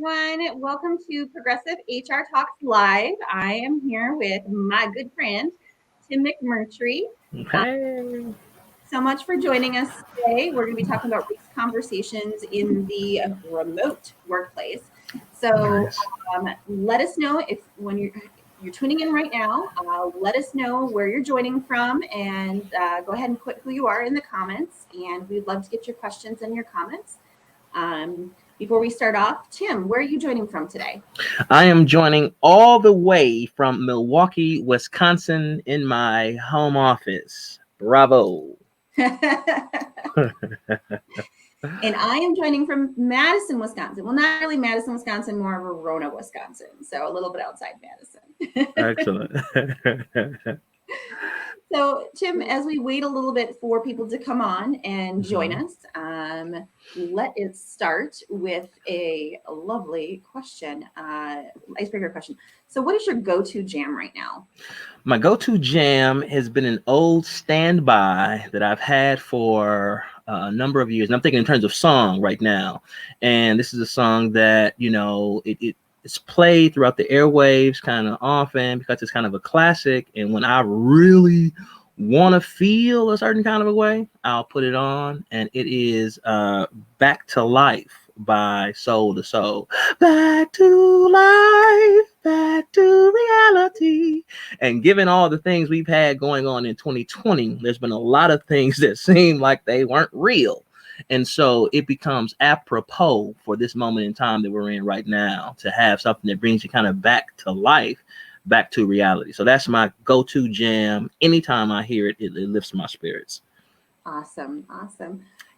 everyone. Welcome to Progressive HR Talks Live. I am here with my good friend, Tim McMurtry. Hey. So much for joining us today. We're going to be talking about race conversations in the remote workplace. So Nice. let us know if when you're tuning in right now, let us know where you're joining from and go ahead and put who you are in the comments. And we'd love to get your questions and your comments. Before we start off, Tim, where are you joining from today? I am joining all the way from Milwaukee, Wisconsin in my home office. Bravo. And I am joining from Madison, Wisconsin. Well, not really Madison, Wisconsin, more of Verona, Wisconsin. So a little bit outside Madison. Excellent. So, Tim, as we wait a little bit for people to come on and join us, let us start with a lovely question, icebreaker question. So, what is your go-to jam right now? My go-to jam has been an old standby that I've had for a number of years. And I'm thinking in terms of song right now. And this is a song that, it's played throughout the airwaves kind of often because it's kind of a classic. And when I really want to feel a certain kind of a way, I'll put it on. And it is Back to Life by Soul to Soul. Back to life, back to reality. And given all the things we've had going on in 2020, there's been a lot of things that seem like they weren't real. And so it becomes apropos for this moment in time that we're in right now to have something that brings you kind of back to life, back to reality. So that's my go-to jam. Anytime I hear it, it lifts my spirits. Awesome.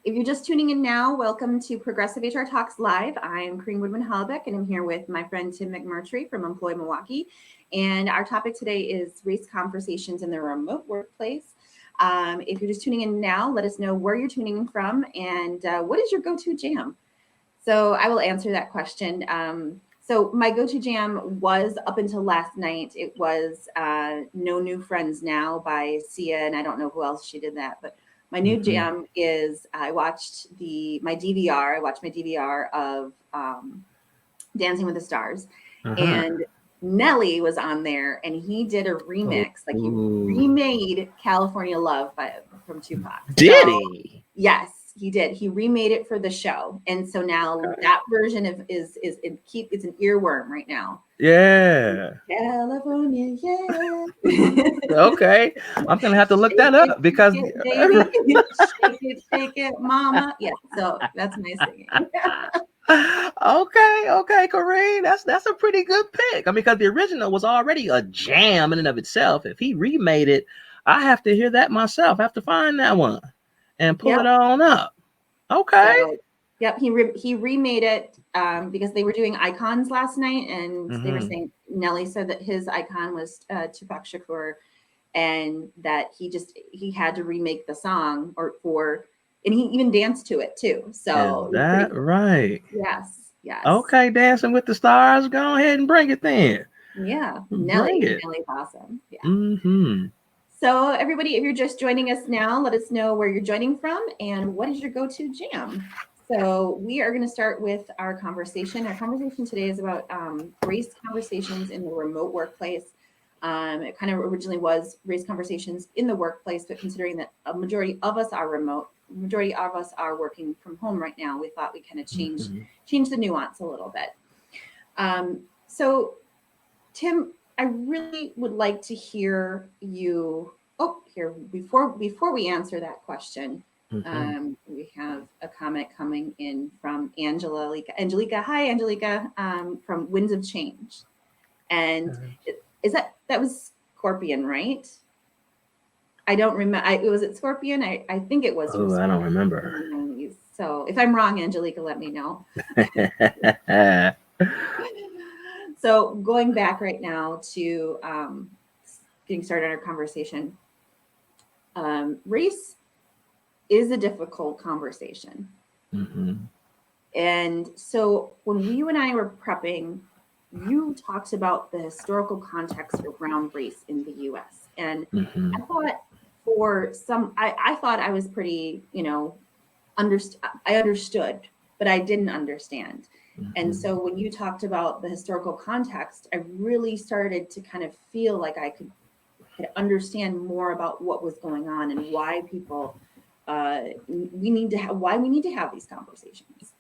If you're just tuning in now, welcome to Progressive HR Talks Live. I'm Coreyne Woodman-Holoubek, and I'm here with my friend Tim McMurtry from Employ Milwaukee. And our topic today is race conversations in the remote workplace. If you're just tuning in now, let us know where you're tuning in from and what is your go-to jam? So I will answer that question. So my go-to jam was up until last night. It was No New Friends Now by Sia, and I don't know who else she did that, but my new jam is I watched my DVR of Dancing with the Stars, and Nelly was on there, and he did a remix, like he remade California Love from Tupac. Did he? Yes, he did. He remade it for the show, and so now that version is an earworm right now. Yeah. California, yeah. Okay, I'm gonna have to look that up because shake it, shake it, mama. Yeah, so that's my singing. Okay, Coreyne, that's a pretty good pick. I mean, because the original was already a jam in and of itself. If he remade it, I have to hear that myself. I have to find that one and pull it on up. Okay. So, yep, he remade it because they were doing icons last night, and they were saying Nelly said that his icon was Tupac Shakur, and that he had to remake the song and he even danced to it too. So is that right? Yes. Okay, Dancing with the Stars. Go ahead and bring it then. Yeah, Nelly's awesome. Yeah. So everybody, if you're just joining us now, let us know where you're joining from and what is your go-to jam. So we are going to start with our conversation. Our conversation today is about race conversations in the remote workplace. It kind of originally was race conversations in the workplace, but considering that a majority of us are remote, majority of us are working from home right now, we thought we kind of change the nuance a little bit. So Tim, I really would like to hear you. Before we answer that question, we have a comment coming in from Angelica. Hi, Angelica, from Winds of Change. And that was Scorpion, right? I don't remember. Was it Scorpion? I think it was. I don't remember. So if I'm wrong, Angelica, let me know. So going back right now to getting started on our conversation, race is a difficult conversation. And so when you and I were prepping, you talked about the historical context around race in the U.S. And I thought I thought I was pretty, I understood, but I didn't understand. And so when you talked about the historical context, I really started to kind of feel like I could understand more about what was going on and why people we need to have these conversations.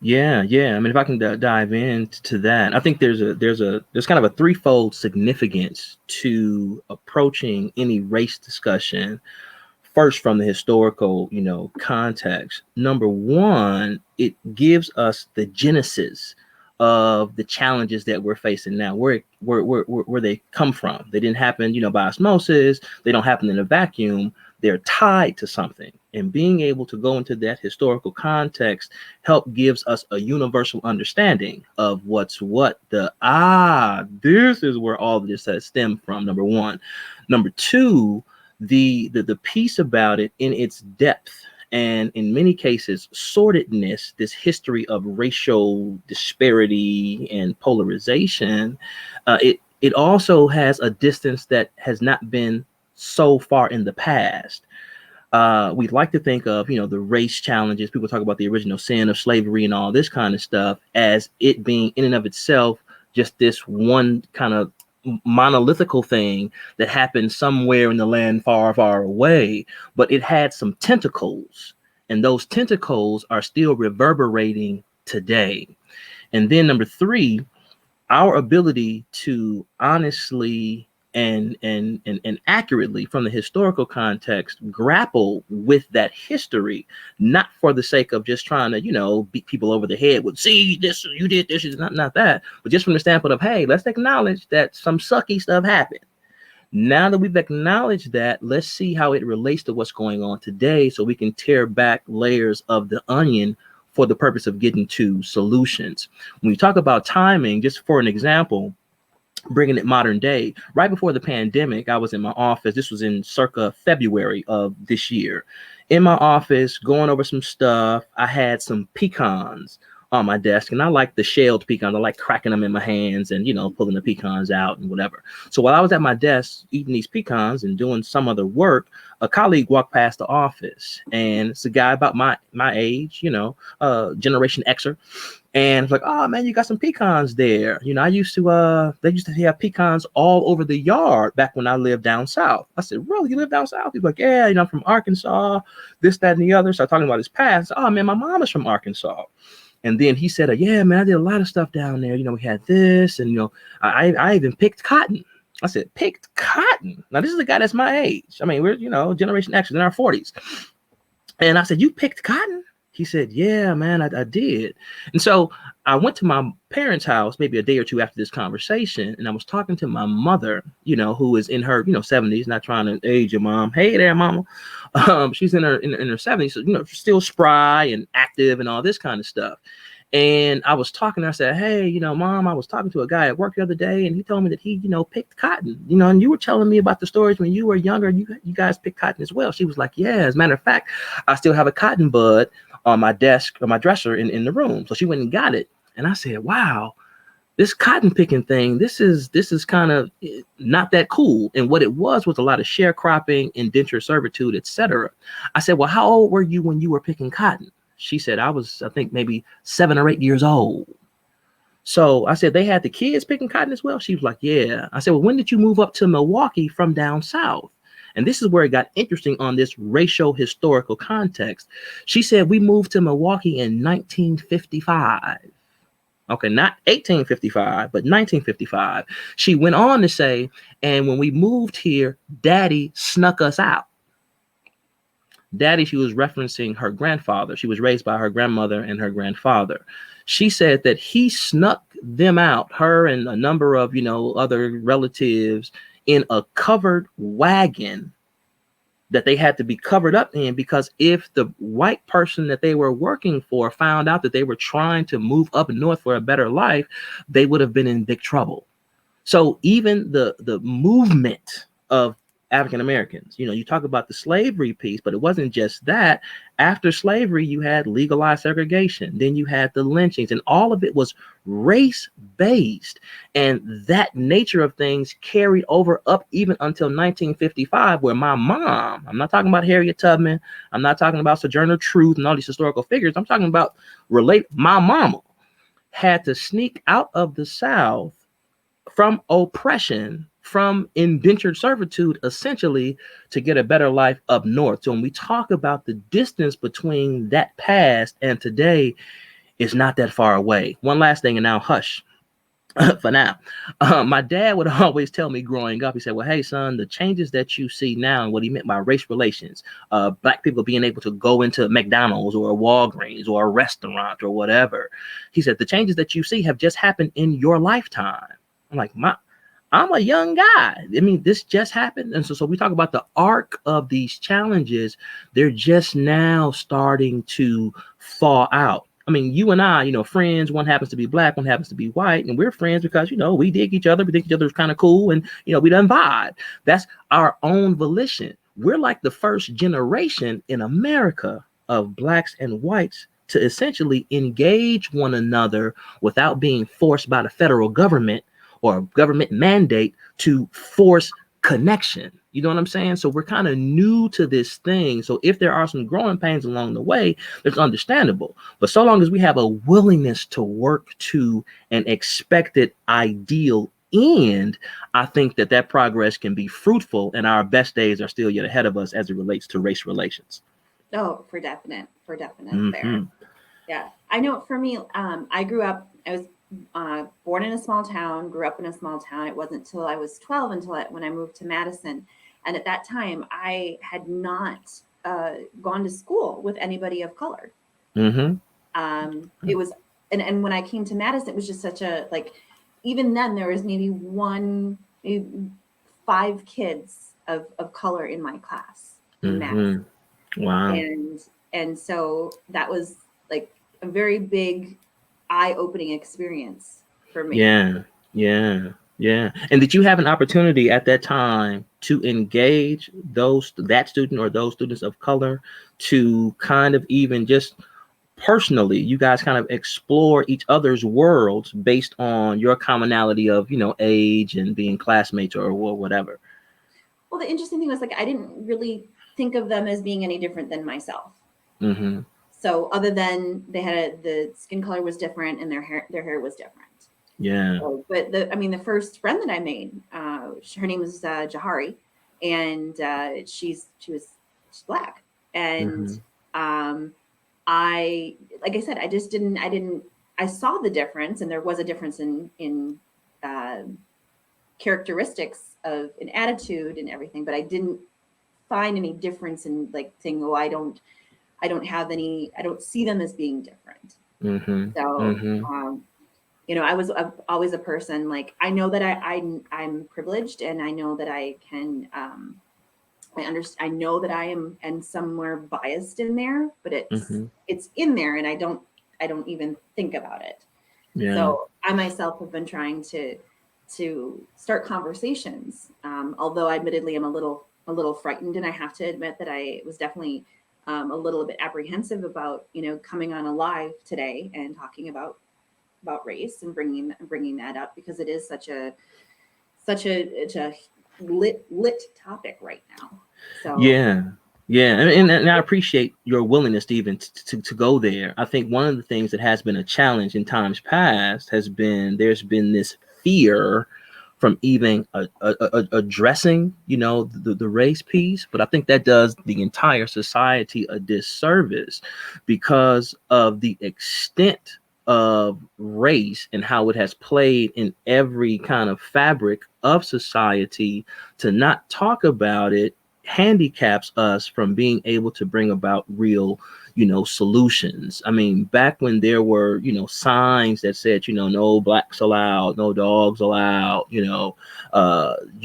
Yeah. I mean, if I can dive into that, I think there's kind of a threefold significance to approaching any race discussion. First, from the historical, context. Number one, it gives us the genesis of the challenges that we're facing now, where they come from. They didn't happen, by osmosis. They don't happen in a vacuum. They're tied to something. And being able to go into that historical context gives us a universal understanding of what's what. This is where all of this has stemmed from, number one. Number two, the piece about it in its depth and in many cases sordidness, this history of racial disparity and polarization, it also has a distance that has not been so far in the past. We'd like to think of, the race challenges. People talk about the original sin of slavery and all this kind of stuff as it being in and of itself just this one kind of monolithical thing that happened somewhere in the land far, far away, but it had some tentacles, and those tentacles are still reverberating today. And then number three, our ability to honestly and accurately, from the historical context, grapple with that history, not for the sake of just trying to, beat people over the head with, see, this, you did this, is not that, but just from the standpoint of, hey, let's acknowledge that some sucky stuff happened. Now that we've acknowledged that, let's see how it relates to what's going on today so we can tear back layers of the onion for the purpose of getting to solutions. When we talk about timing, just for an example, bringing it modern day, right before the pandemic, I was in my office. This was in circa February of this year. In my office, going over some stuff. I had some pecans on my desk, and I like the shelled pecans. I like cracking them in my hands and, pulling the pecans out and whatever. So while I was at my desk eating these pecans and doing some other work, a colleague walked past the office, and it's a guy about my age, Generation Xer. And it's like, oh man, you got some pecans there. They used to have pecans all over the yard back when I lived down south. I said, really? You live down south? He's like, yeah, I'm from Arkansas, this, that, and the other. So talking about his past. Oh man, my mom is from Arkansas. And then he said, yeah, man, I did a lot of stuff down there. We had this, and I even picked cotton. I said, picked cotton? Now this is a guy that's my age. I mean, we're, Generation X, in our 40s. And I said, you picked cotton? He said, yeah, man, I did. And so I went to my parents' house maybe a day or two after this conversation, and I was talking to my mother, who is in her, 70s, not trying to age your mom. Hey there, mama. She's in her 70s, so, still spry and active and all this kind of stuff. And I was talking to her, I said, hey, mom, I was talking to a guy at work the other day, and he told me that he, picked cotton, and you were telling me about the stories when you were younger, you guys picked cotton as well. She was like, yeah, as a matter of fact, I still have a cotton bud on my desk or my dresser in the room. So she went and got it. And I said, wow, this cotton picking thing, this is kind of not that cool. And what it was a lot of sharecropping, indentured servitude, etc. I said, well, how old were you when you were picking cotton? She said, I think maybe 7 or 8 years old. So I said, they had the kids picking cotton as well? She was like, yeah. I said, well, when did you move up to Milwaukee from down south? And this is where it got interesting on this racial historical context. She said, we moved to Milwaukee in 1955. Okay, not 1855, but 1955. She went on to say, and when we moved here, Daddy snuck us out. Daddy, she was referencing her grandfather. She was raised by her grandmother and her grandfather. She said that he snuck them out, her and a number of, other relatives, in a covered wagon that they had to be covered up in, because if the white person that they were working for found out that they were trying to move up north for a better life, they would have been in big trouble. So even the movement of African Americans. You talk about the slavery piece, but it wasn't just that. After slavery, you had legalized segregation. Then you had the lynchings, and all of it was race-based. And that nature of things carried over up even until 1955, where my mom, I'm not talking about Harriet Tubman, I'm not talking about Sojourner Truth and all these historical figures, I'm talking about my mama had to sneak out of the South from oppression, from indentured servitude, essentially, to get a better life up north. So when we talk about the distance between that past and today, it's not that far away. One last thing, and now hush for now. My dad would always tell me growing up, he said, well, hey, son, the changes that you see now, and what he meant by race relations, Black people being able to go into McDonald's or a Walgreens or a restaurant or whatever. He said, the changes that you see have just happened in your lifetime. I'm like, I'm a young guy. I mean, this just happened. And so we talk about the arc of these challenges. They're just now starting to thaw out. I mean, you and I, friends, one happens to be Black, one happens to be white, and we're friends because, we dig each other. We think each other is kind of cool, and, we done vibe. That's our own volition. We're like the first generation in America of Blacks and whites to essentially engage one another without being forced by the federal government or government mandate to force connection. You know what I'm saying? So we're kind of new to this thing. So if there are some growing pains along the way, it's understandable. But so long as we have a willingness to work to an expected ideal end, I think that progress can be fruitful, and our best days are still yet ahead of us as it relates to race relations. Oh, for definite there. Yeah. I know for me, I was born in a small town, grew up in a small town. It wasn't until I was 12 when I moved to Madison. And at that time, I had not gone to school with anybody of color. Mm-hmm. It was, and when I came to Madison, it was just such a, even then there was maybe 5 kids of color in my class in Madison. Wow. And so that was like a very big eye-opening experience for me. Yeah. And did you have an opportunity at that time to engage that student or those students of color to kind of even just personally, you guys kind of explore each other's worlds based on your commonality of, age and being classmates or whatever? Well, the interesting thing was I didn't really think of them as being any different than myself. Mm-hmm. So other than the skin color was different and their hair was different. Yeah. So, but the first friend that I made, her name was Jahari, and she was Black, and I said, I saw the difference, and there was a difference in characteristics in attitude and everything, but I didn't find any difference in saying, oh, I don't see them as being different. Mm-hmm. So, I was always a person, I know that I'm privileged, and I know that I can, I know that I am somewhere biased in there, but it's in there, and I don't even think about it. Yeah. So I myself have been trying to start conversations, although admittedly I'm a little frightened, and I have to admit that I was definitely a little bit apprehensive about coming on a live today and talking about race and bringing that up, because it is such a lit topic right now. So and I appreciate your willingness to even to go there. I think one of the things that has been a challenge in times past has been there's been this fear from even addressing the race piece, but I think that does the entire society a disservice because of the extent of race and how it has played in every kind of fabric of society. To not talk about it handicaps us from being able to bring about real solutions. I mean, back when there were signs that said no blacks allowed, no dogs allowed, you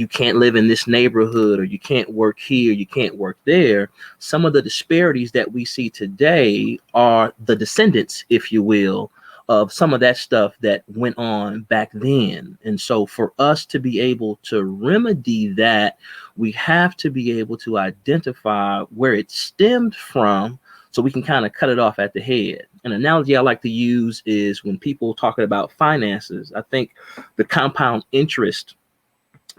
can't live in this neighborhood, or you can't work here, you can't work there. Some of the disparities that we see today are the descendants, if you will, of some of that stuff that went on back then. And so for us to be able to remedy that, we have to be able to identify where it stemmed from so we can kind of cut it off at the head. An analogy I like to use is when people talk about finances, I think the compound interest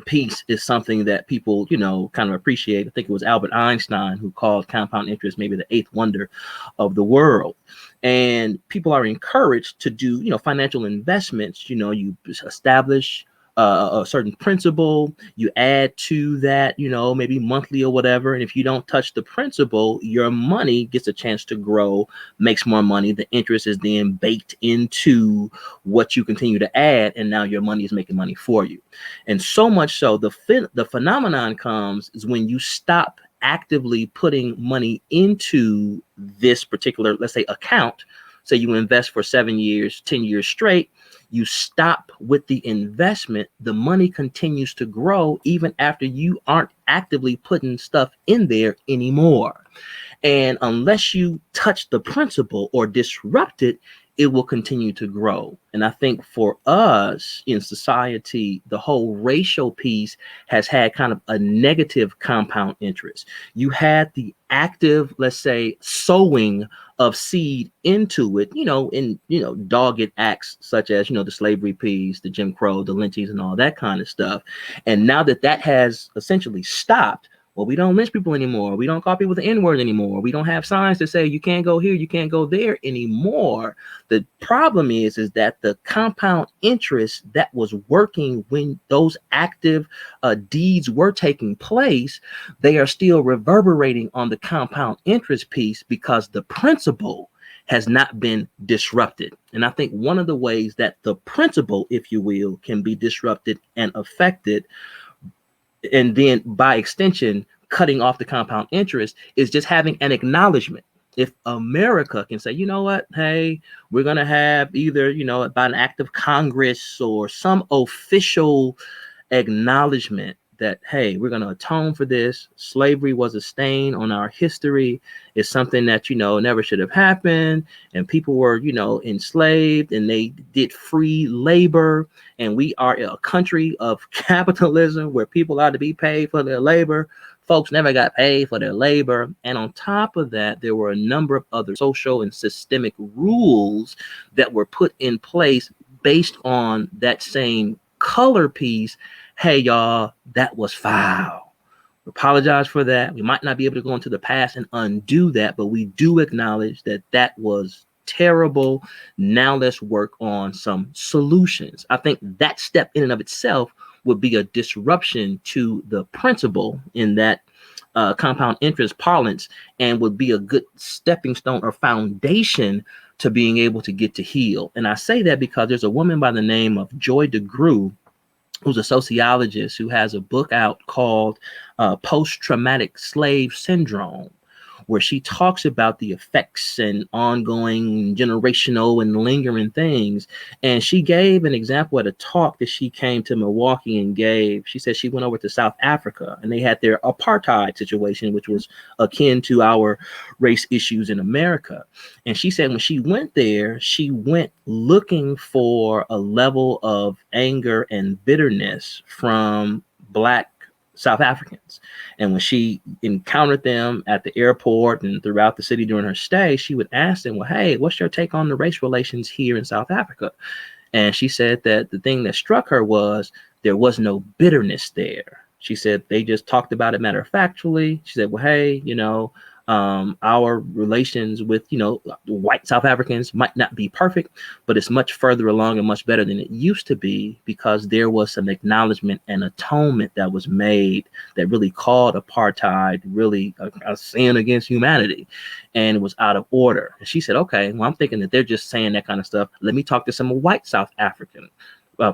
piece is something that people, kind of appreciate. I think it was Albert Einstein who called compound interest maybe the eighth wonder of the world. And people are encouraged to do, financial investments. You establish a certain principle, you add to that, maybe monthly or whatever. And if you don't touch the principle, your money gets a chance to grow, makes more money. The interest is then baked into what you continue to add. And now your money is making money for you. And so much so the phenomenon comes is when you stop actively putting money into this particular, let's say, account. Say you invest for 7 years, 10 years straight, you stop with the investment, the money continues to grow even after you aren't actively putting stuff in there anymore. And unless you touch the principle or disrupt it, it will continue to grow. And I think for us in society, the whole racial piece has had kind of a negative compound interest. You had the active, let's say, sowing of seed into it, in, dogged acts such as, the slavery piece, the Jim Crow, the lynchings and all that kind of stuff. And now that has essentially stopped, well, we don't lynch people anymore. We don't call people the N-word anymore. We don't have signs that say you can't go here, you can't go there anymore. The problem is that the compound interest that was working when those active deeds were taking place, they are still reverberating on the compound interest piece because the principle has not been disrupted. And I think one of the ways that the principle, if you will, can be disrupted and affected, and then by extension, cutting off the compound interest, is just having an acknowledgement. If America can say, you know what, hey, we're going to have either, by an act of Congress or some official acknowledgement that, hey, we're going to atone for this. Slavery was a stain on our history. It's something that, never should have happened. And people were, enslaved and they did free labor. And we are a country of capitalism where people ought to be paid for their labor. Folks never got paid for their labor. And on top of that, there were a number of other social and systemic rules that were put in place based on that same color piece. Hey, y'all, that was foul. We apologize for that. We might not be able to go into the past and undo that, but we do acknowledge that was terrible. Now let's work on some solutions. I think that step in and of itself would be a disruption to the principle in that compound interest parlance, and would be a good stepping stone or foundation to being able to get to heal. And I say that because there's a woman by the name of Joy DeGruy, who's a sociologist who has a book out called Post-Traumatic Slave Syndrome, where she talks about the effects and ongoing generational and lingering things. And she gave an example at a talk that she came to Milwaukee and gave. She said she went over to South Africa and they had their apartheid situation, which was akin to our race issues in America. And she said when she went there, she went looking for a level of anger and bitterness from Black South Africans. And when she encountered them at the airport and throughout the city during her stay, she would ask them, well, hey, what's your take on the race relations here in South Africa? And she said that the thing that struck her was there was no bitterness there. She said they just talked about it matter of factually. She said, well, hey, our relations with, white South Africans might not be perfect, but it's much further along and much better than it used to be because there was some acknowledgement and atonement that was made that really called apartheid really a sin against humanity, and it was out of order. And she said, okay, well, I'm thinking that they're just saying that kind of stuff. Let me talk to some white South African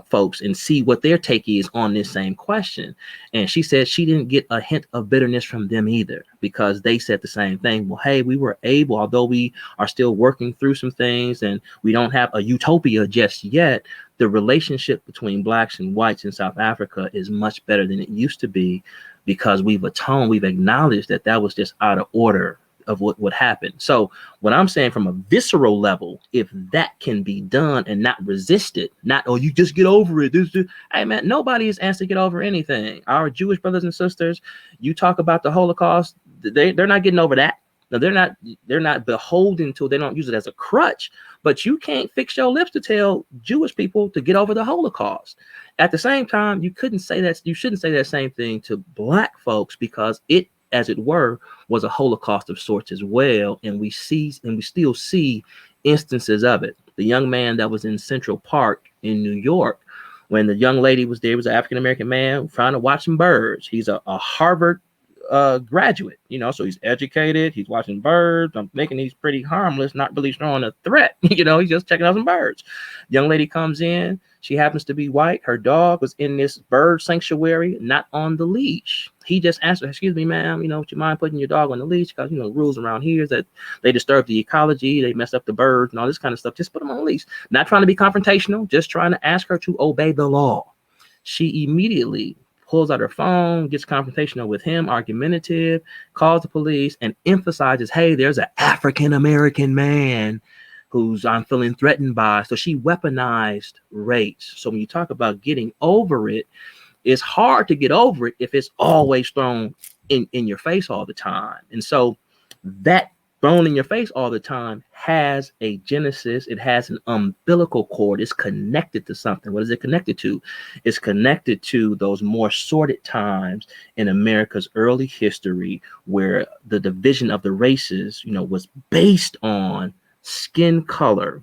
folks and see what their take is on this same question. And she said she didn't get a hint of bitterness from them either, because they said the same thing. Well, hey, we were able, although we are still working through some things and we don't have a utopia just yet, the relationship between Blacks and whites in South Africa is much better than it used to be because we've atoned, we've acknowledged that was just out of order of what would happen. So what I'm saying from a visceral level, if that can be done and not resisted, not, oh, you just get over it. Hey man, nobody is asked to get over anything. Our Jewish brothers and sisters, you talk about the Holocaust, they're not getting over that. No, they're not beholden to, they don't use it as a crutch, but you can't fix your lips to tell Jewish people to get over the Holocaust. At the same time, you shouldn't say that same thing to Black folks, because it, as it were, was a Holocaust of sorts as well. And we still see instances of it. The young man that was in Central Park in New York, when the young lady was there, was an African-American man trying to watch some birds. He's a Harvard graduate, so he's educated, he's watching birds. I'm thinking he's pretty harmless, not really showing a threat. He's just checking out some birds. Young lady comes in, she happens to be white, her dog was in this bird sanctuary, not on the leash. He just asked her, excuse me, ma'am, would you mind putting your dog on the leash, because the rules around here is that they disturb the ecology, they mess up the birds and all this kind of stuff. Just put them on the leash. Not trying to be confrontational, just trying to ask her to obey the law. She immediately pulls out her phone, gets confrontational with him, argumentative, calls the police, and emphasizes, hey, there's an African-American man who's I'm feeling threatened by. So she weaponized race. So when you talk about getting over it, it's hard to get over it if it's always thrown in your face all the time. And so that thrown in your face all the time has a genesis. It has an umbilical cord. It's connected to something. What is it connected to? It's connected to those more sordid times in America's early history, where the division of the races, was based on skin color,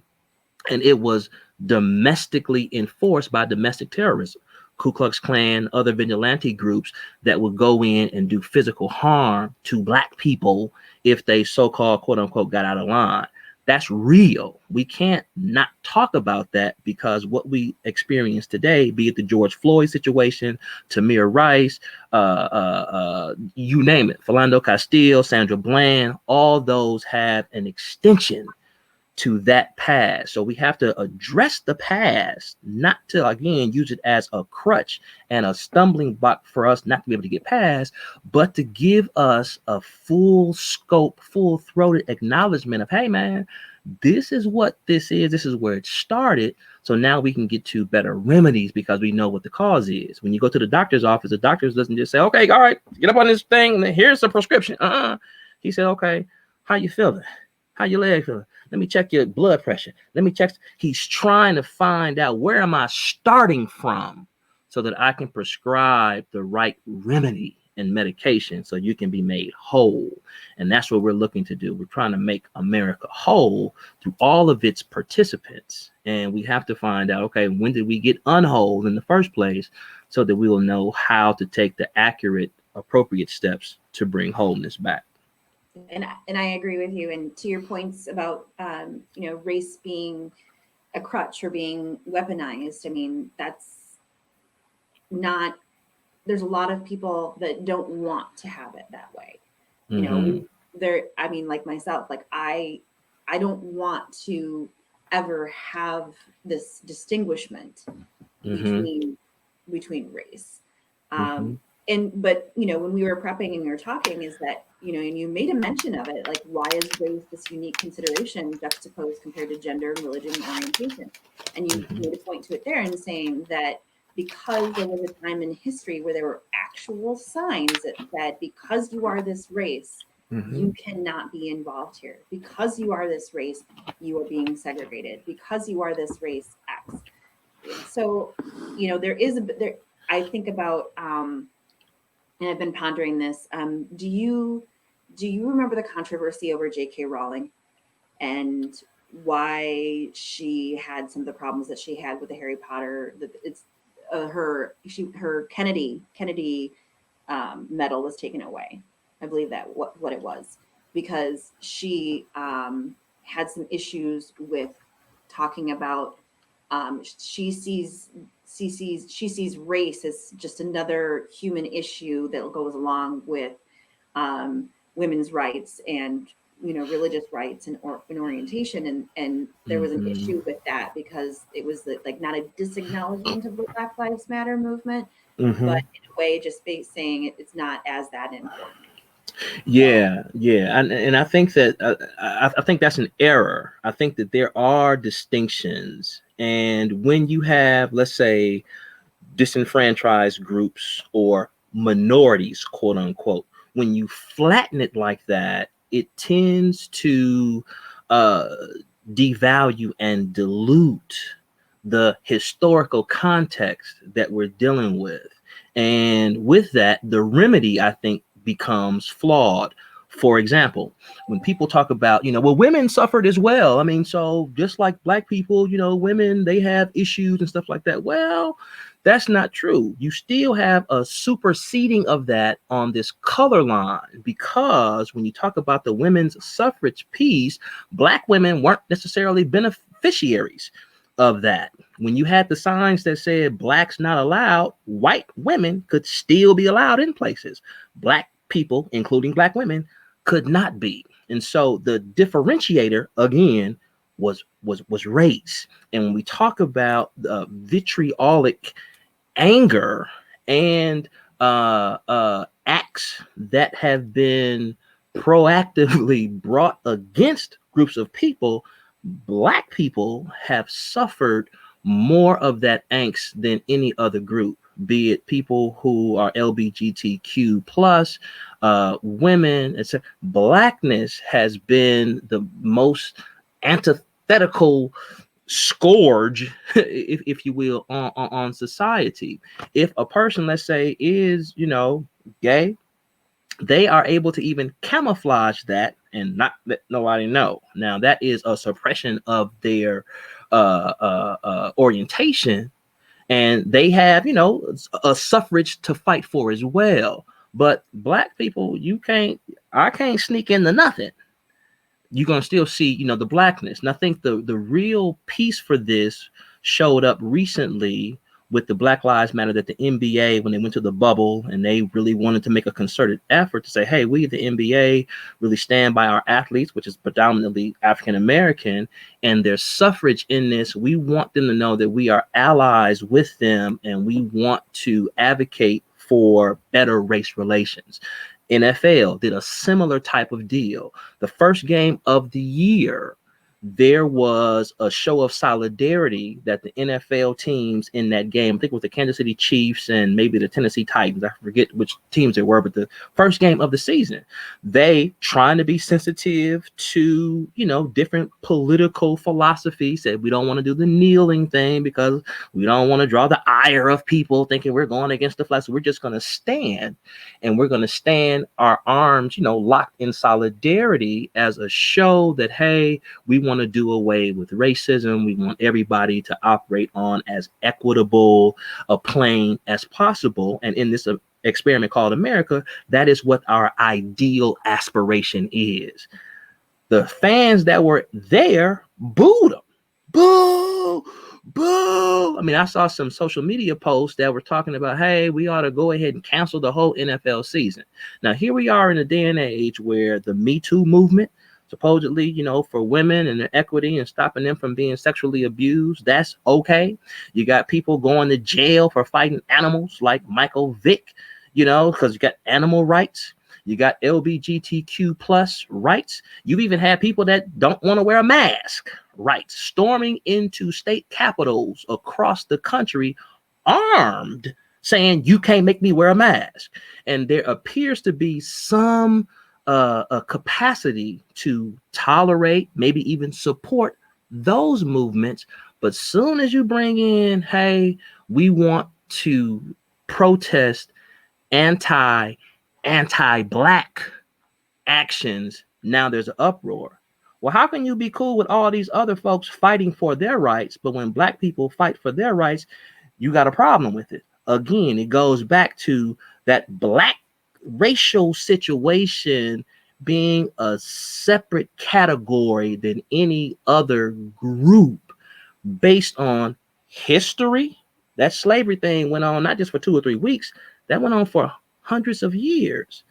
and it was domestically enforced by domestic terrorism. Ku Klux Klan, other vigilante groups that would go in and do physical harm to Black people if they so-called, quote unquote, got out of line. That's real. We can't not talk about that, because what we experience today, be it the George Floyd situation, Tamir Rice, you name it, Philando Castile, Sandra Bland, all those have an extension to that past. So we have to address the past, not to, again, use it as a crutch and a stumbling block for us not to be able to get past, but to give us a full scope, full-throated acknowledgement of, hey, man, this is what this is. This is where it started. So now we can get to better remedies, because we know what the cause is. When you go to the doctor's office, the doctor doesn't just say, okay, all right, get up on this thing. Here's a prescription. He said, okay, how you feeling? How your leg feeling? Let me check your blood pressure. Let me check. He's trying to find out, where am I starting from, so that I can prescribe the right remedy and medication so you can be made whole. And that's what we're looking to do. We're trying to make America whole through all of its participants. And we have to find out, okay, when did we get unwhole in the first place, so that we will know how to take the accurate, appropriate steps to bring wholeness back. And I agree with you. And to your points about, race being a crutch or being weaponized, I mean, that's not, there's a lot of people that don't want to have it that way. Like myself, like I don't want to ever have this distinguishment between race. But when we were prepping and we were talking, is that, and you made a mention of it, like, why is race this unique consideration juxtaposed compared to gender, religion, and orientation? And you made a point to it there in saying that because there was a time in history where there were actual signs that said, because you are this race, you cannot be involved here. Because you are this race, you are being segregated. Because you are this race, X. So, I think about, and I've been pondering this. Do you remember the controversy over J.K. Rowling and why she had some of the problems that she had with the Harry Potter? It's her Kennedy medal was taken away. I believe that what it was, because she had some issues with talking about she sees race as just another human issue that goes along with women's rights and religious rights and orientation, and there was an issue with that, because it was like not a disacknowledgement of the Black Lives Matter movement, but in a way just saying it's not as that important. Yeah, and I think that I think that's an error. I think that there are distinctions, and when you have, let's say, disenfranchised groups or minorities, quote unquote, when you flatten it like that, it tends to uh, devalue and dilute the historical context that we're dealing with. And with that, the remedy, I think, becomes flawed. For example, when people talk about, well, women suffered as well. I mean, so just like black people, women, they have issues and stuff like that. Well, that's not true. You still have a superseding of that on this color line, because when you talk about the women's suffrage piece, black women weren't necessarily beneficiaries of that. When you had the signs that said blacks not allowed, white women could still be allowed in places. Black people, including black women, could not be. And so the differentiator again was race. And when we talk about vitriolic anger and acts that have been proactively brought against groups of people, black people have suffered more of that angst than any other group, be it people who are LGBTQ plus, women, etc. Blackness has been the most antithetical scourge, if you will, on society. If a person, let's say, is gay, they are able to even camouflage that and not let nobody know. Now that is a suppression of their orientation, and they have a suffrage to fight for as well. But black people, I can't sneak into nothing. You're going to still see, the blackness. And I think the real piece for this showed up recently with the Black Lives Matter, that the NBA, when they went to the bubble and they really wanted to make a concerted effort to say, hey, we, the NBA, really stand by our athletes, which is predominantly African-American, and their suffrage in this. We want them to know that we are allies with them, and we want to advocate for better race relations. NFL did a similar type of deal. The first game of the year, there was a show of solidarity that the NFL teams in that game, I think it was the Kansas City Chiefs and maybe the Tennessee Titans, I forget which teams they were, but the first game of the season, they, trying to be sensitive to, different political philosophies, said we don't want to do the kneeling thing because we don't want to draw the ire of people thinking we're going against the flag. So we're just going to stand, and we're going to stand our arms, locked in solidarity as a show that, hey, we want to do away with racism. We want everybody to operate on as equitable a plane as possible. And in this experiment called America, that is what our ideal aspiration is. The fans that were there booed them. Boo! Boo! I mean, I saw some social media posts that were talking about, hey, we ought to go ahead and cancel the whole NFL season. Now, here we are in a day and age where the Me Too movement, supposedly, for women and their equity and stopping them from being sexually abused, that's okay. You got people going to jail for fighting animals like Michael Vick, because you got animal rights. You got LGBTQ plus rights. You even had people that don't want to wear a mask rights, storming into state capitals across the country armed, saying you can't make me wear a mask. And there appears to be some a capacity to tolerate, maybe even support those movements. But soon as you bring in, hey, we want to protest anti-black actions, now there's an uproar. Well, how can you be cool with all these other folks fighting for their rights, but when black people fight for their rights, you got a problem with it? Again, it goes back to that black racial situation being a separate category than any other group based on history. That slavery thing went on not just for 2 or 3 weeks, that went on for hundreds of years,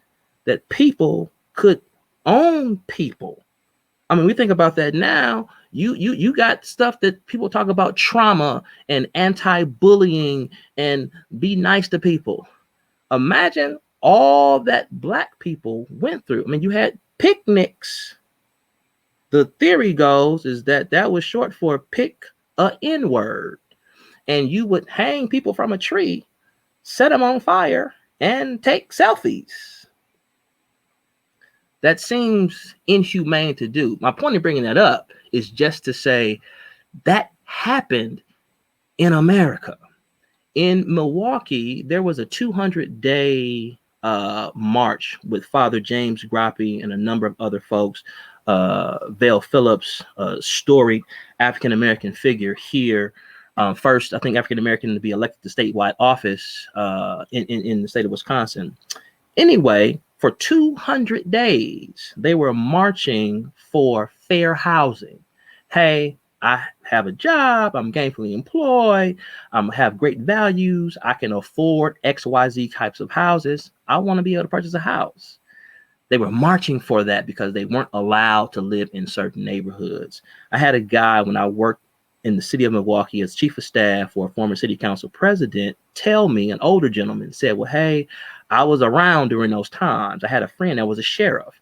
that people could own people. I mean, we think about that now. You got stuff that people talk about, trauma and anti-bullying and be nice to people. Imagine all that Black people went through. I mean, you had picnics. The theory goes is that that was short for pick a N-word. And you would hang people from a tree, set them on fire, and take selfies. That seems inhumane to do. My point in bringing that up is just to say that happened in America. In Milwaukee, there was a 200-day march with Father James Groppe and a number of other folks. Vale Phillips, storied African-American figure here. First, I think African-American to be elected to statewide office in the state of Wisconsin. Anyway, for 200 days, they were marching for fair housing. Hey, I have a job, I'm gainfully employed, I have great values, I can afford XYZ types of houses. I want to be able to purchase a house. They were marching for that because they weren't allowed to live in certain neighborhoods. I had a guy when I worked in the city of Milwaukee as chief of staff for a former city council president tell me, an older gentleman said, well, hey, I was around during those times. I had a friend that was a sheriff.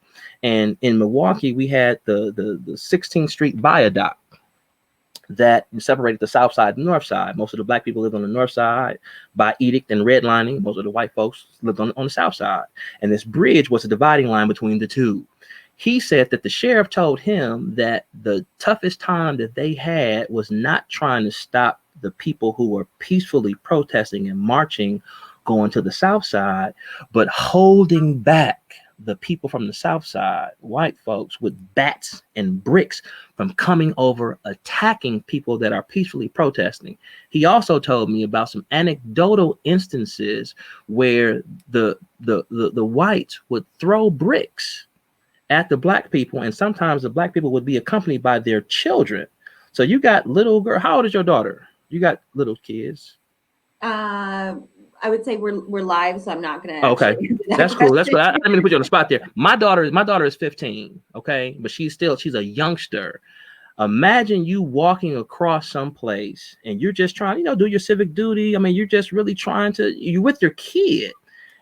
And in Milwaukee, we had the 16th Street Viaduct that separated the south side and north side. Most of the Black people lived on the north side by edict and redlining. Most of the white folks lived on the south side. And this bridge was a dividing line between the two. He said that the sheriff told him that the toughest time that they had was not trying to stop the people who were peacefully protesting and marching going to the south side, but holding back the people from the south side, white folks, with bats and bricks from coming over attacking people that are peacefully protesting. He also told me about some anecdotal instances where the whites would throw bricks at the Black people, and sometimes the Black people would be accompanied by their children. So you got little girl. How old is your daughter? You got little kids? I would say we're live, so I'm not gonna. Okay, that's cool. That's cool. I didn't mean to put you on the spot there. My daughter is 15. Okay, but she's a youngster. Imagine you walking across someplace and you're just trying, do your civic duty. I mean, you're just really you're with your kid,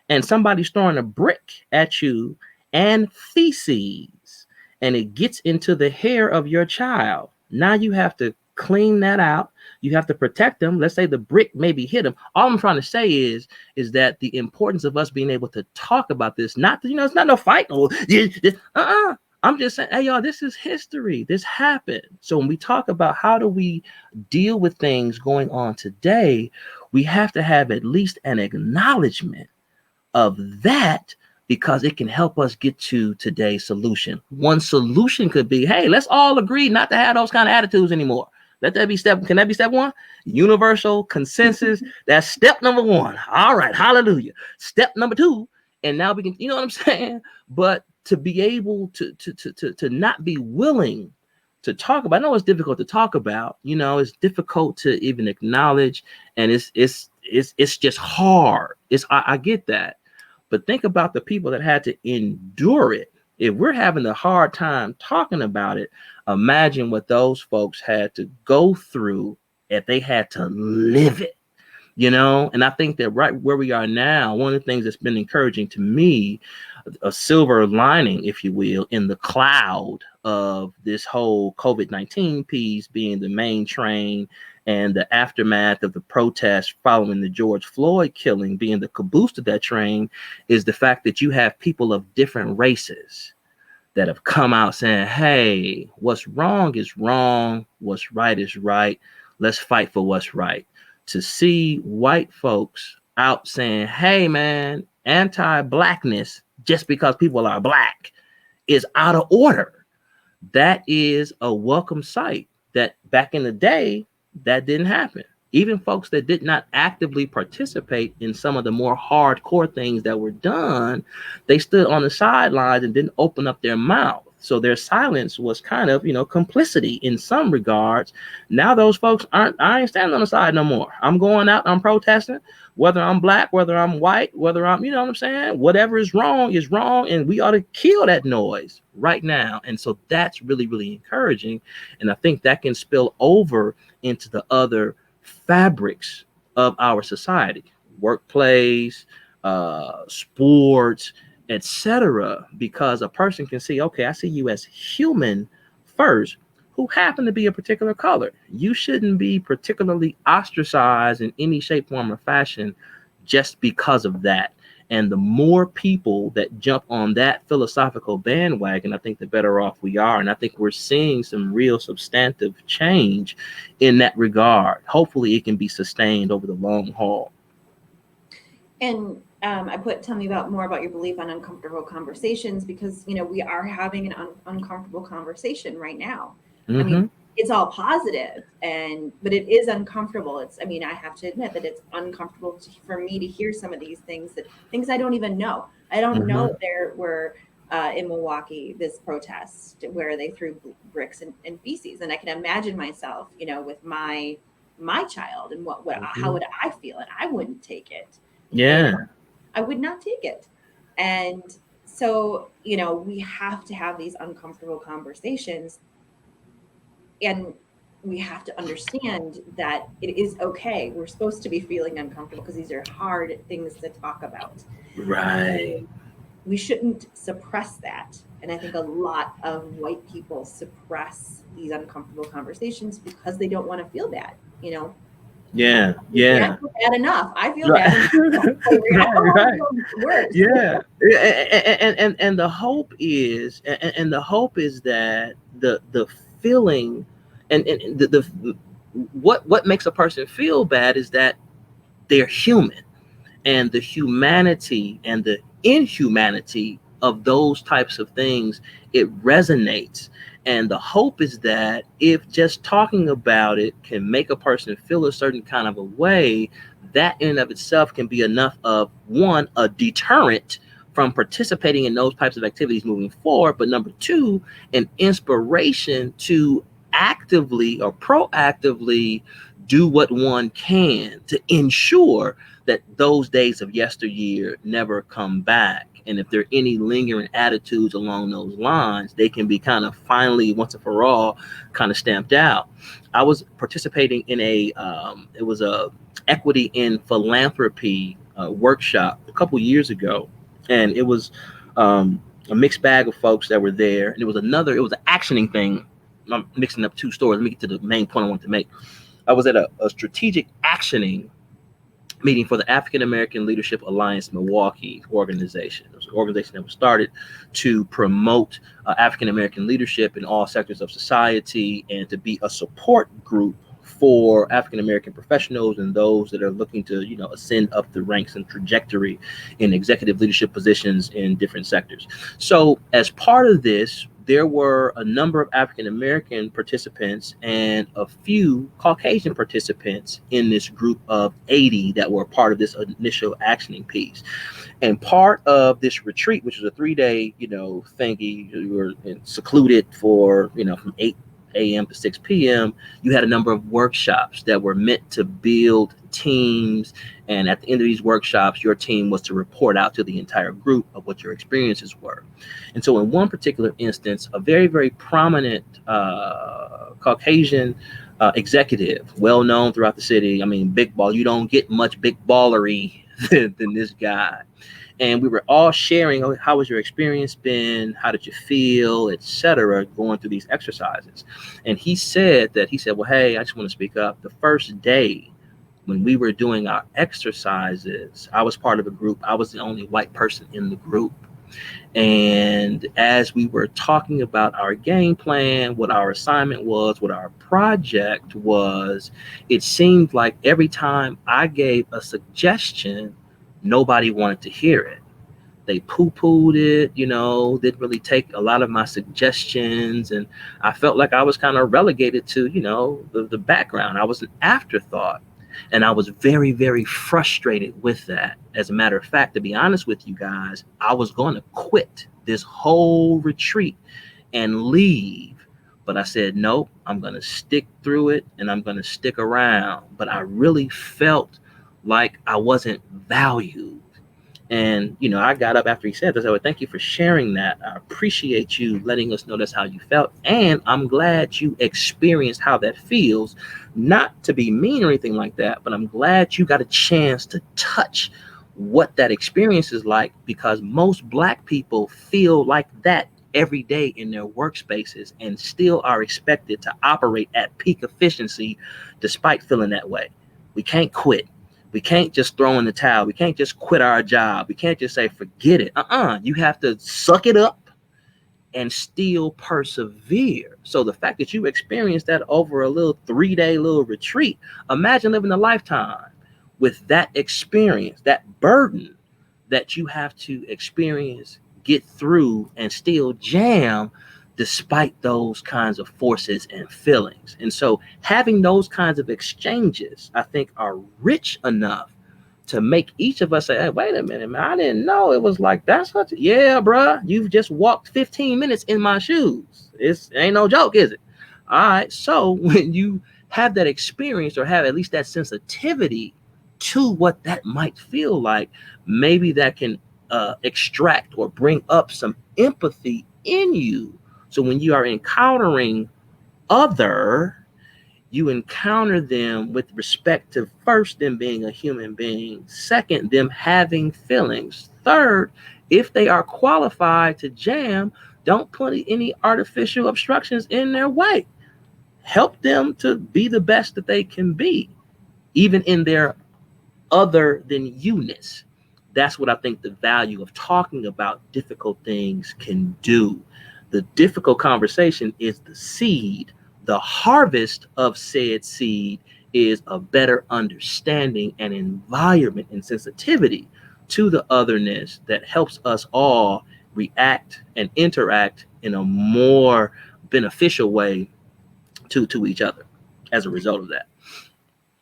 and somebody's throwing a brick at you and feces, and it gets into the hair of your child. Now you have to clean that out. You have to protect them. Let's say the brick maybe hit them. All I'm trying to say is that the importance of us being able to talk about this, not, it's not no fight. I'm just saying, hey, y'all, this is history. This happened. So when we talk about how do we deal with things going on today, we have to have at least an acknowledgement of that, because it can help us get to today's solution. One solution could be, hey, let's all agree not to have those kind of attitudes anymore. Let that be can that be step one? Universal consensus. That's step number one. All right, hallelujah. Step number two, and now we can, you know what I'm saying? But to be able to not be willing to talk about, I know it's difficult to talk about, it's difficult to even acknowledge, and it's just hard. I get that. But think about the people that had to endure it. If we're having a hard time talking about it, imagine what those folks had to go through if they had to live it, And I think that right where we are now, one of the things that's been encouraging to me, a silver lining, if you will, in the cloud of this whole COVID-19 piece being the main train, and the aftermath of the protest following the George Floyd killing being the caboose to that train, is the fact that you have people of different races that have come out saying, hey, what's wrong is wrong, what's right is right, let's fight for what's right. To see white folks out saying, hey, man, anti-Blackness just because people are Black is out of order. That is a welcome sight. That back in the day, that didn't happen. Even folks that did not actively participate in some of the more hardcore things that were done, they stood on the sidelines and didn't open up their mouth. So their silence was kind of, complicity in some regards. Now those folks I ain't standing on the side no more. I'm going out, I'm protesting, whether I'm Black, whether I'm white, whether I'm, what I'm saying? Whatever is wrong, and we ought to kill that noise right now. And so that's really, really encouraging. And I think that can spill over into the other fabrics of our society, workplace, sports, etc., because a person can see, okay, I see you as human first, who happen to be a particular color. You shouldn't be particularly ostracized in any shape, form, or fashion just because of that. And the more people that jump on that philosophical bandwagon, I think the better off we are. And I think we're seeing some real substantive change in that regard. Hopefully it can be sustained over the long haul. And tell me more about your belief on uncomfortable conversations, because, we are having an uncomfortable conversation right now. Mm-hmm. I mean, it's all positive, but it is uncomfortable. I have to admit that it's uncomfortable for me to hear some of these things I don't even know. I don't know that there were in Milwaukee this protest where they threw bricks and feces, and I can imagine myself, with my child, and how would I feel, and I wouldn't take it. Yeah, I would not take it. And so, we have to have these uncomfortable conversations, and we have to understand that it is okay. We're supposed to be feeling uncomfortable because these are hard things to talk about. Right. We shouldn't suppress that. And I think a lot of white people suppress these uncomfortable conversations because they don't want to feel bad, Yeah. I feel bad enough. I feel bad enough. Right. Yeah. And the hope is, that the feeling and the what makes a person feel bad is that they're human, and the humanity and the inhumanity of those types of things, it resonates. And the hope is that if just talking about it can make a person feel a certain kind of a way, that in and of itself can be enough of, one, a deterrent from participating in those types of activities moving forward, but number two, an inspiration to actively or proactively do what one can to ensure that those days of yesteryear never come back. And if there are any lingering attitudes along those lines, they can be kind of finally, once and for all, kind of stamped out. I was participating in it was a equity in philanthropy workshop a couple years ago. And it was a mixed bag of folks that were there. And it was an actioning thing. I'm mixing up two stories. Let me get to the main point I want to make. I was at a strategic actioning meeting for the African American Leadership Alliance Milwaukee organization. It was an organization that was started to promote African American leadership in all sectors of society and to be a support group for African American professionals and those that are looking to, ascend up the ranks and trajectory in executive leadership positions in different sectors. So as part of this, there were a number of African American participants and a few Caucasian participants in this group of 80 that were part of this initial actioning piece. And part of this retreat, which was a 3-day, thingy, we were secluded for, from 8 a.m. to 6 p.m., you had a number of workshops that were meant to build teams. And at the end of these workshops, your team was to report out to the entire group of what your experiences were. And so in one particular instance, a very, very prominent Caucasian executive, well known throughout the city. I mean, big ball, you don't get much big ballery than this guy. And we were all sharing, how was your experience been? How did you feel, etc., going through these exercises. And he said, well, hey, I just want to speak up. The first day when we were doing our exercises, I was part of a group. I was the only white person in the group. And as we were talking about our game plan, what our assignment was, what our project was, it seemed like every time I gave a suggestion, nobody wanted to hear it. They poo-pooed it, didn't really take a lot of my suggestions. And I felt like I was kind of relegated to, the background. I was an afterthought. And I was very, very frustrated with that. As a matter of fact, to be honest with you guys, I was going to quit this whole retreat and leave. But I said, nope, I'm going to stick through it and I'm going to stick around. But I really felt like I wasn't valued. And, I got up after he said this. I said, thank you for sharing that. I appreciate you letting us know that's how you felt. And I'm glad you experienced how that feels. Not to be mean or anything like that, but I'm glad you got a chance to touch what that experience is like, because most Black people feel like that every day in their workspaces and still are expected to operate at peak efficiency despite feeling that way. We can't quit. We can't just throw in the towel. We can't just quit our job. We can't just say, forget it. You have to suck it up and still persevere. So the fact that you experienced that over a little 3-day little retreat, imagine living a lifetime with that experience, that burden that you have to experience, get through, and still jam despite those kinds of forces and feelings. And so having those kinds of exchanges, I think, are rich enough to make each of us say, hey, wait a minute, man, I didn't know it was like that. Yeah, bruh, you've just walked 15 minutes in my shoes. It ain't no joke, is it? All right. So when you have that experience, or have at least that sensitivity to what that might feel like, maybe that can extract or bring up some empathy in you. So when you are encountering you encounter them with respect to, first, them being a human being, second, them having feelings, third, if they are qualified to jam, don't put any artificial obstructions in their way. Help them to be the best that they can be, even in their other than you-ness. That's what I think the value of talking about difficult things can do. The difficult conversation is the seed. The harvest of said seed is a better understanding and environment and sensitivity to the otherness that helps us all react and interact in a more beneficial way to each other as a result of that.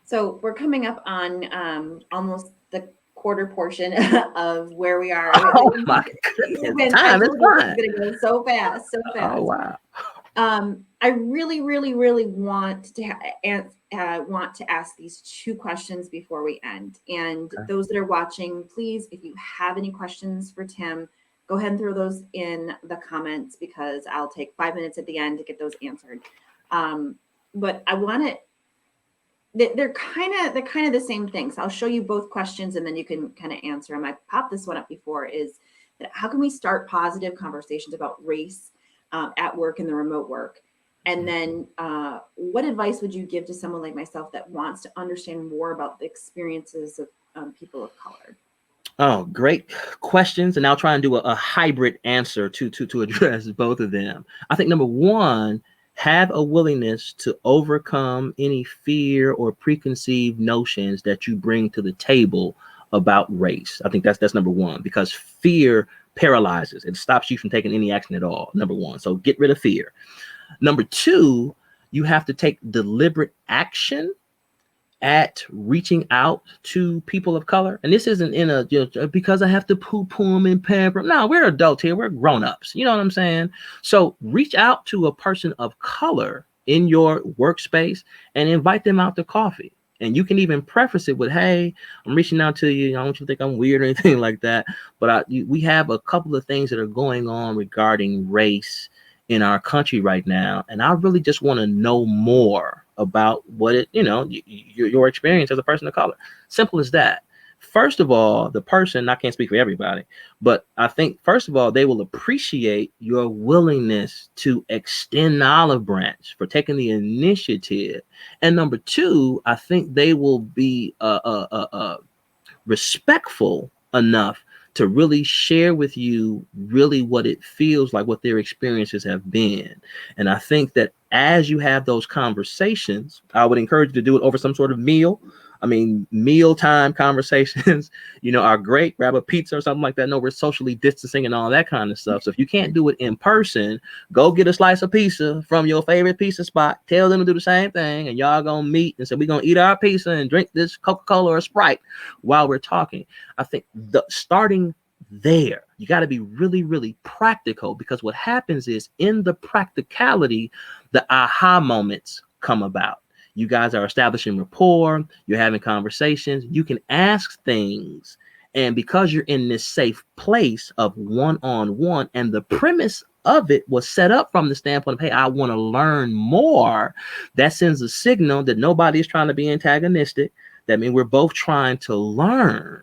So we're coming up on almost the quarter portion of where we are. Oh my goodness, time is flying. It's going to go so fast. Oh wow. I really, really, really want to ask these two questions before we end. And those that are watching, please, if you have any questions for Tim, go ahead and throw those in the comments, because I'll take 5 minutes at the end to get those answered. But I want to. They're kind of the same thing. So I'll show you both questions and then you can kind of answer them. I popped this one up before, is that how can we start positive conversations about race at work and the remote work? And then what advice would you give to someone like myself that wants to understand more about the experiences of people of color? Oh, great questions. And I'll try and do a hybrid answer to address both of them. I think number one, have a willingness to overcome any fear or preconceived notions that you bring to the table about race. I think that's number one, because fear paralyzes. It stops you from taking any action at all, number one. So get rid of fear. Number two, you have to take deliberate action at reaching out to people of color. And this isn't in a, because I have to poo-poo them and pamper them. No, we're adults here. We're grown-ups. You know what I'm saying? So reach out to a person of color in your workspace and invite them out to coffee. And you can even preface it with, hey, I'm reaching out to you. I don't want you to think I'm weird or anything like that. But we have a couple of things that are going on regarding race in our country right now. And I really just want to know more about what it, your experience as a person of color. Simple as that. First of all, the person, I can't speak for everybody, but I think, first of all, they will appreciate your willingness to extend the olive branch, for taking the initiative. And number two, I think they will be respectful enough to really share with you really what it feels like, what their experiences have been. And I think that as you have those conversations, I would encourage you to do it over some sort of meal. I mean, mealtime conversations, are great. Grab a pizza or something like that. No, we're socially distancing and all that kind of stuff. So if you can't do it in person, go get a slice of pizza from your favorite pizza spot. Tell them to do the same thing, and y'all gonna meet and say, we're gonna eat our pizza and drink this Coca-Cola or Sprite while we're talking. I think starting there, you got to be really, really practical, because what happens is, in the practicality, the aha moments come about. You guys are establishing rapport. You're having conversations. You can ask things. And because you're in this safe place of one-on-one, and the premise of it was set up from the standpoint of, hey, I want to learn more, that sends a signal that nobody is trying to be antagonistic. That means we're both trying to learn.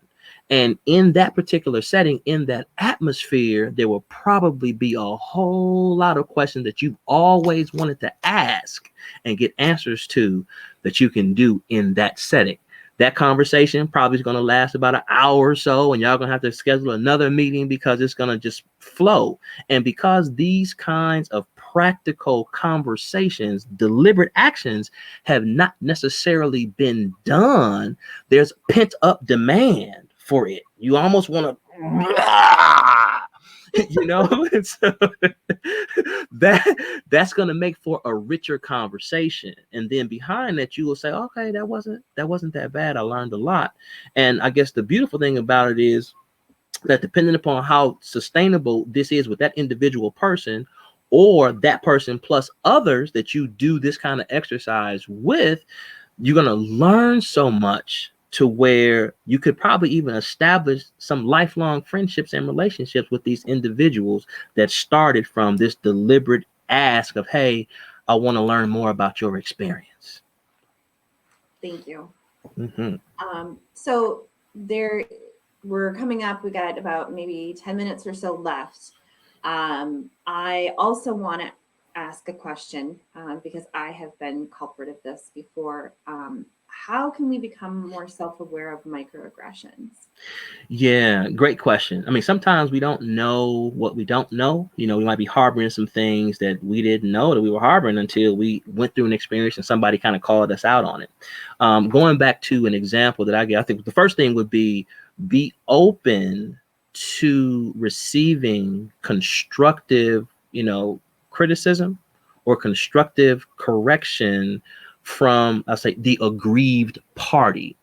And in that particular setting, in that atmosphere, there will probably be a whole lot of questions that you've always wanted to ask and get answers to that you can do in that setting. That conversation probably is going to last about an hour or so, and y'all going to have to schedule another meeting because it's going to just flow. And because these kinds of practical conversations, deliberate actions have not necessarily been done, there's pent up demand for it. You almost want to and so that's going to make for a richer conversation. And then behind that, you will say, okay, that wasn't that bad. I learned a lot. And I guess the beautiful thing about it is that depending upon how sustainable this is with that individual person, or that person plus others that you do this kind of exercise with, you're going to learn so much to where you could probably even establish some lifelong friendships and relationships with these individuals that started from this deliberate ask of, hey, I want to learn more about your experience. Thank you. Mm-hmm. So we're coming up. We got about maybe 10 minutes or so left. I also want to ask a question because I have been culprit of this before. How can we become more self-aware of microaggressions? Yeah, great question. I mean, sometimes we don't know what we don't know. We might be harboring some things that we didn't know that we were harboring until we went through an experience and somebody kind of called us out on it. Going back to an example that I get, I think the first thing would be open to receiving constructive, criticism or constructive correction from, I'll say, the aggrieved party.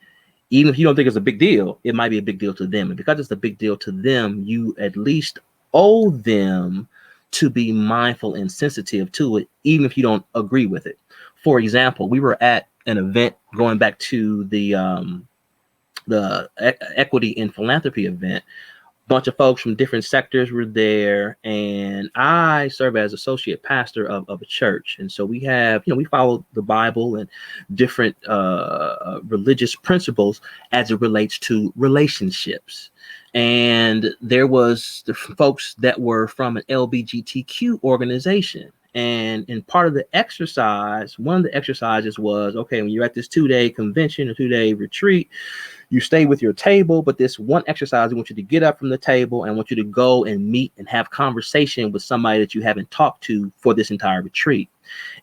Even if you don't think it's a big deal, it might be a big deal to them. And because it's a big deal to them, you at least owe them to be mindful and sensitive to it, even if you don't agree with it. For example, we were at an event going back to the equity and philanthropy event. Bunch of folks from different sectors were there, and I serve as associate pastor of a church. And so we have, we follow the Bible and different religious principles as it relates to relationships. And there was the folks that were from an LGBTQ organization. And in part of the exercise, one of the exercises was, okay, when you're at this 2-day convention, a 2-day retreat, you stay with your table, but this one exercise, I want you to get up from the table and I want you to go and meet and have conversation with somebody that you haven't talked to for this entire retreat.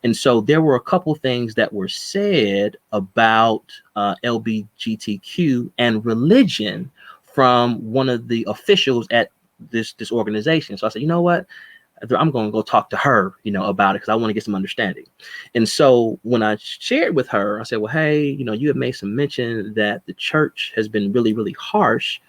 And so there were a couple things that were said about LGBTQ and religion from one of the officials at this organization. So I said, you know what? I'm going to go talk to her, about it because I want to get some understanding. And so when I shared with her, I said, well, hey, you have made some mention that the church has been really, really harsh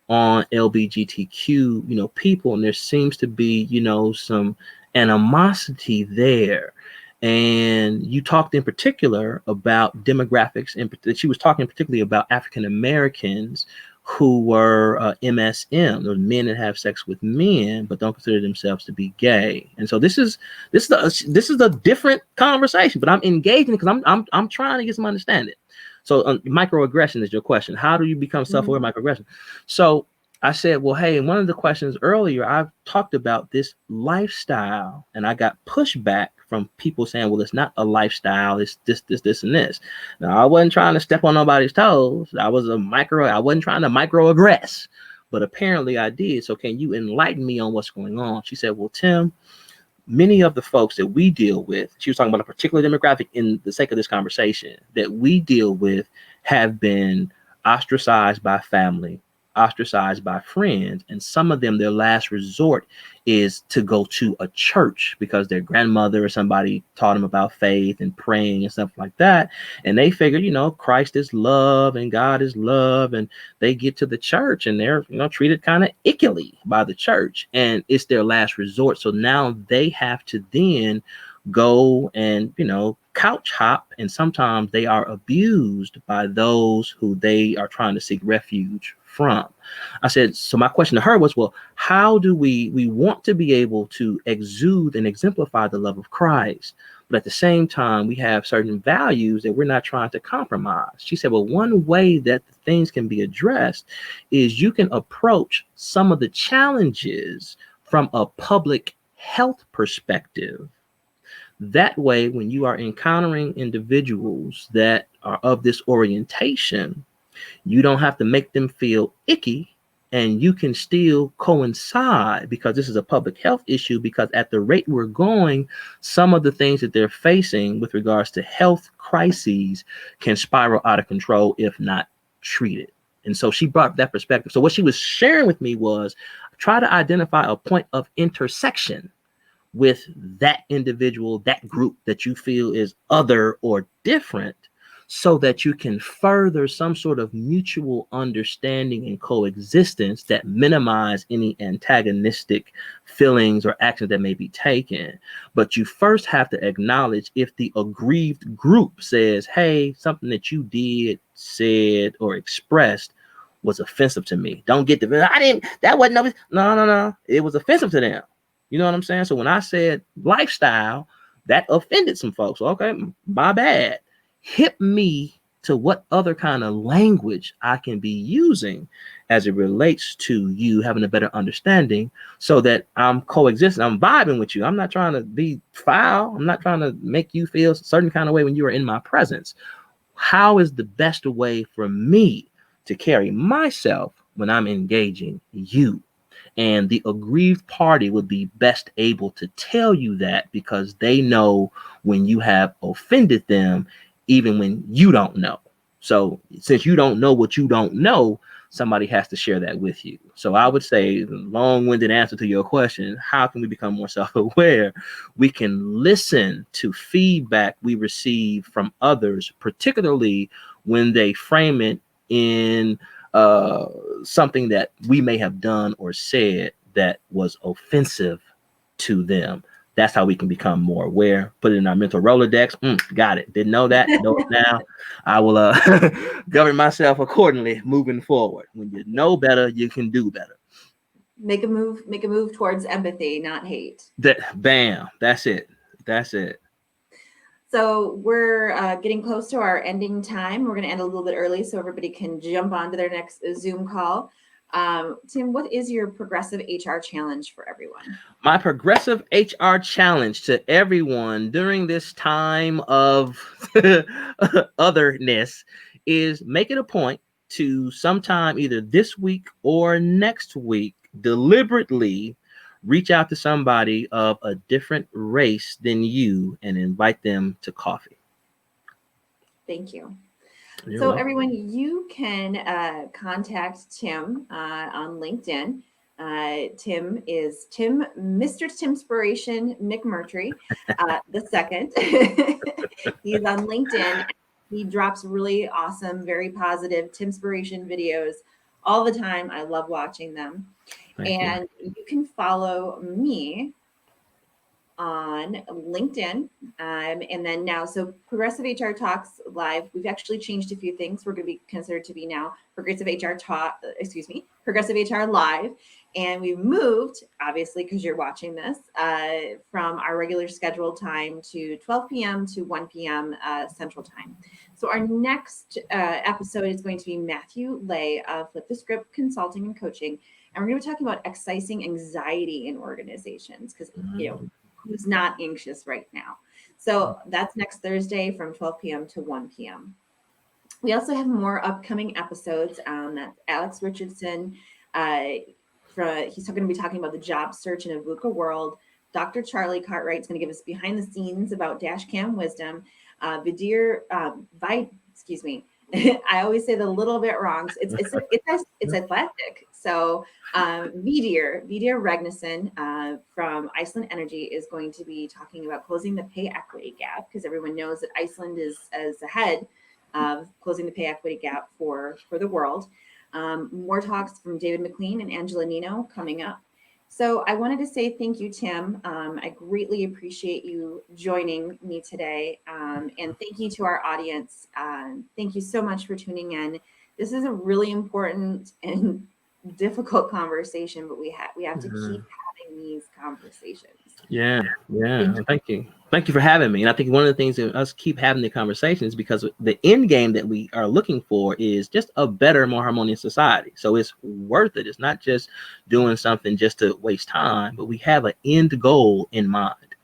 on LGBTQ, people. And there seems to be, some animosity there. And you talked in particular about demographics, and she was talking particularly about African Americans who were MSM, those men that have sex with men but don't consider themselves to be gay. And so this is a different conversation, but I'm engaging because I'm trying to get some understanding. So microaggression is your question. How do you become self-aware of microaggression? So I said, well, hey, one of the questions earlier, I've talked about this lifestyle, and I got pushback from people saying, well, it's not a lifestyle, it's this, and this. Now, I wasn't trying to step on nobody's toes. I wasn't trying to microaggress, but apparently I did. So can you enlighten me on what's going on? She said, well, Tim, many of the folks that we deal with, she was talking about a particular demographic in the sake of this conversation, that we deal with have been ostracized by family, ostracized by friends, and some of them, their last resort is to go to a church because their grandmother or somebody taught them about faith and praying and stuff like that, and they figure, Christ is love and God is love, and they get to the church and they're treated kind of ickily by the church, and it's their last resort. So now they have to then go and couch hop, and sometimes they are abused by those who they are trying to seek refuge from. I said, so my question to her was, well, how do we want to be able to exude and exemplify the love of Christ, but at the same time, we have certain values that we're not trying to compromise. She said, well, one way that things can be addressed is you can approach some of the challenges from a public health perspective. That way, when you are encountering individuals that are of this orientation, you don't have to make them feel icky, and you can still coincide, because this is a public health issue, because at the rate we're going, some of the things that they're facing with regards to health crises can spiral out of control if not treated. And so she brought that perspective. So what she was sharing with me was try to identify a point of intersection with that individual, that group that you feel is other or different, so that you can further some sort of mutual understanding and coexistence that minimize any antagonistic feelings or actions that may be taken. But you first have to acknowledge if the aggrieved group says, hey, something that you did, said, or expressed was offensive to me. Don't get that wasn't, no. It was offensive to them. You know what I'm saying? So when I said lifestyle, that offended some folks. Okay, my bad. Hit me to what other kind of language I can be using as it relates to you having a better understanding, so that I'm coexisting, I'm vibing with you. I'm not trying to be foul. I'm not trying to make you feel a certain kind of way when you are in my presence. How is the best way for me to carry myself when I'm engaging you? And the aggrieved party would be best able to tell you that, because they know when you have offended them, even when you don't know. So since you don't know what you don't know, somebody has to share that with you. So I would say, the long-winded answer to your question, how can we become more self-aware? We can listen to feedback we receive from others, particularly when they frame it in something that we may have done or said that was offensive to them. That's how we can become more aware. Put it in our mental Rolodex. Got it. Didn't know that. Know it now. I will govern myself accordingly moving forward. When you know better, you can do better. Make a move towards empathy, not hate. Bam. That's it. So we're getting close to our ending time. We're going to end a little bit early so everybody can jump onto their next Zoom call. Tim, what is your progressive HR challenge for everyone? My progressive HR challenge to everyone during this time of otherness is make it a point to sometime either this week or next week deliberately reach out to somebody of a different race than you and invite them to coffee. Thank you. You're so welcome. Everyone, you can contact Tim on LinkedIn. Tim is Mr. Timspiration McMurtry, the second. He's on LinkedIn. He drops really awesome, very positive Timspiration videos all the time. I love watching them. And you can follow me on LinkedIn. And then now, so Progressive HR Talks Live, we've actually changed a few things. We're going to be considered to be now Progressive HR Live. And we moved, obviously, because you're watching this, from our regular scheduled time to 12 p.m. to 1 p.m. Central Time. So our next episode is going to be Matthew Lay of Flip the Script Consulting and Coaching. And we're going to be talking about excising anxiety in organizations, because, who's not anxious right now. So that's next Thursday from 12 p.m. to 1 p.m. We also have more upcoming episodes. That's Alex Richardson. He's going to be talking about the job search in a VUCA world. Dr. Charlie Cartwright is going to give us behind the scenes about Dashcam wisdom. I always say the little bit wrong. It's Atlantic. So Vidir Regnesson from Iceland Energy is going to be talking about closing the pay equity gap, because everyone knows that Iceland is ahead of closing the pay equity gap for the world. More talks from David McLean and Angela Nino coming up. So I wanted to say thank you, Tim. I greatly appreciate you joining me today. And thank you to our audience. Thank you so much for tuning in. This is a really important and difficult conversation, but we have to keep having in these conversations. Yeah. And thank you for having me. And I think one of the things that us keep having the conversations because the end game that we are looking for is just a better, more harmonious society. So it's worth it. It's not just doing something just to waste time, but we have an end goal in mind.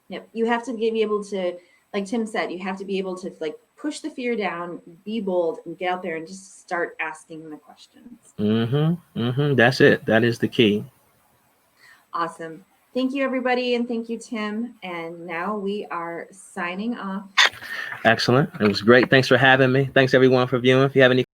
Yep. You have to be able to, like Tim said, you have to be able to like push the fear down, be bold, and get out there and just start asking the questions. That's it. That is the key. Awesome. Thank you, everybody. And thank you, Tim. And now we are signing off. Excellent. It was great. Thanks for having me. Thanks, everyone, for viewing. If you have any